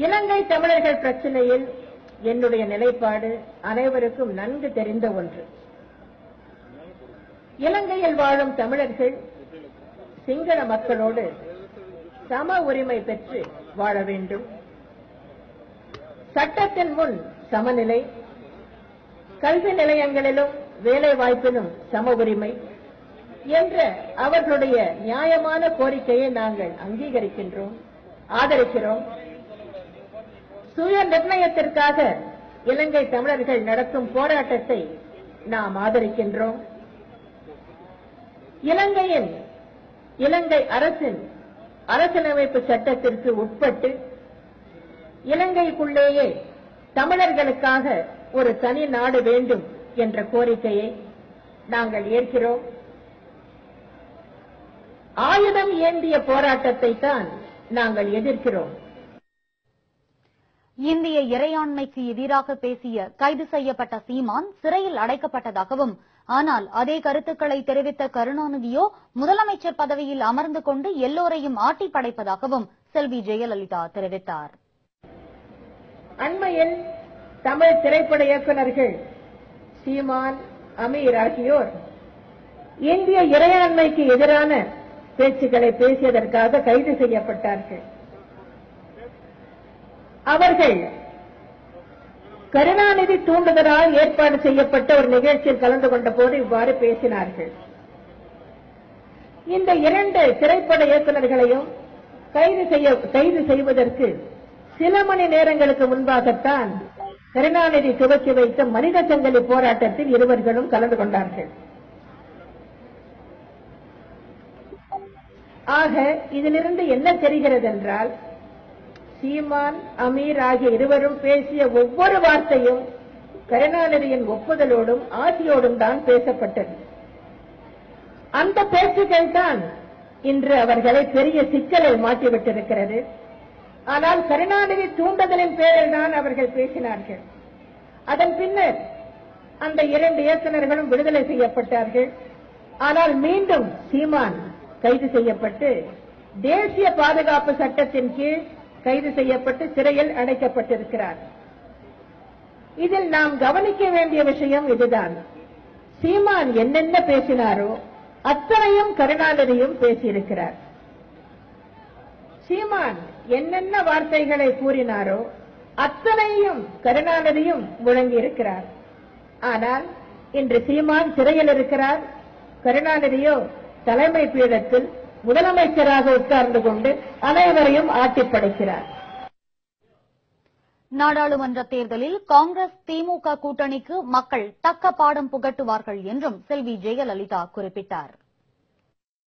இலங்கை தமிழர்கள் பிரச்சனையில் என்னுடைய நிலைப்பாடு அனைவருக்கும் நன்கு தெரிந்த ஒன்று. இலங்கையில் வாழும் தமிழர்கள் சிங்கள மக்களோடு சம உரிமை பெற்று வாழ வேண்டும். சட்டத்தின் முன் சமநிலை, கல்வி நிலையங்களிலும் வேலை வாய்ப்பிலும் சம உரிமை என்ற அவர்களுடைய நியாயமான கோரிக்கையை நாங்கள் அங்கீகரிக்கின்றோம், ஆதரிக்கிறோம். சுய நிர்ணயத்திற்காக இலங்கை தமிழர்கள் நடத்தும் போராட்டத்தை நாம் ஆதரிக்கின்றோம். இலங்கை அரசின் அரசியலமைப்பு சட்டத்திற்கு உட்பட்டு இலங்கைக்குள்ளேயே தமிழர்களுக்காக ஒரு தனி நாடு வேண்டும் என்ற கோரிக்கையை நாங்கள் ஏற்கிறோம். ஆயுதம் ஏந்திய போராட்டத்தை தான் நாங்கள் எதிர்க்கிறோம். இந்திய இறையாண்மைக்கு எதிராக பேசிய கைது செய்யப்பட்ட சீமான் சிறையில் அடைக்கப்பட்டதாகவும், ஆனால் அதே கருத்துக்களை தெரிவித்த கருணாநிதியோ முதலமைச்சர் பதவியில் அமர்ந்து கொண்டு எல்லோரையும் ஆட்டி படைப்பதாகவும் செல்வி ஜெயலலிதா தெரிவித்தார். அண்மையில் தமிழ் திரைப்பட இயக்குநர்கள் சீமான், அமீர் ஆகியோர் இந்திய இறையாண்மைக்கு எதிரான பேச்சுக்களை பேசியதற்காக கைது செய்யப்பட்டார்கள். அவர்கள் கருணாநிதி தூண்டுதலால் ஏற்பாடு செய்யப்பட்ட ஒரு நிகழ்ச்சியில் கலந்து கொண்ட போது இவ்வாறு பேசினார்கள். இந்த இரண்டு திரைப்பட இயக்குநர்களையும் கைது செய்வதற்கு சில மணி நேரங்களுக்கு முன்பாகத்தான் கருணாநிதி துவக்கி வைத்த மனித சங்கிலி போராட்டத்தில் இருவர்களும் கலந்து கொண்டார்கள். ஆக இதிலிருந்து என்ன தெரிகிறது என்றால், சீமான், அமீர் ஆகிய இருவரும் பேசிய ஒவ்வொரு வார்த்தையும் கருணாநிதியின் ஒப்புதலோடும் ஆசியோடும் தான் பேசப்பட்டது. அந்த பேச்சுக்கள் தான் இன்று அவர்களை பெரிய சிக்கலில் மாட்டிவிட்டிருக்கிறது. ஆனால் கருணாநிதி தூண்டுதலின் பேரில் தான் அவர்கள் பேசினார்கள். அதன் பின்னர் அந்த இரண்டு இயக்குநர்களும் விடுதலை செய்யப்பட்டார்கள். ஆனால் மீண்டும் சீமான் கைது செய்யப்பட்டு தேசிய பாதுகாப்பு சட்டத்தின் கீழ் கைது செய்யப்பட்டு சிறையில் அடைக்கப்பட்டிருக்கிறார். இதில் நாம் கவனிக்க வேண்டிய விஷயம் இதுதான். சீமான் என்னென்ன பேசினாரோ அத்தனையும் கருணாநிதியும் பேசியிருக்கிறார். சீமான் என்னென்ன வார்த்தைகளை கூறினாரோ அத்தனையும் கருணாநிதியும் முழங்கியிருக்கிறார். ஆனால் இன்று சீமான் சிறையில் இருக்கிறார். கருணாநிதியோ தலைமை பீடத்தில் முதலமைச்சராக உட்கார்ந்து கொண்டு அனைவரையும் ஆட்டிப்படைக்கிறார். நாடாளுமன்ற தேர்தலில் காங்கிரஸ் திமுக கூட்டணிக்கு மக்கள் தக்க பாடம் புகட்டுவார்கள் என்றும் செல்வி ஜெயலலிதா குறிப்பிட்டார்.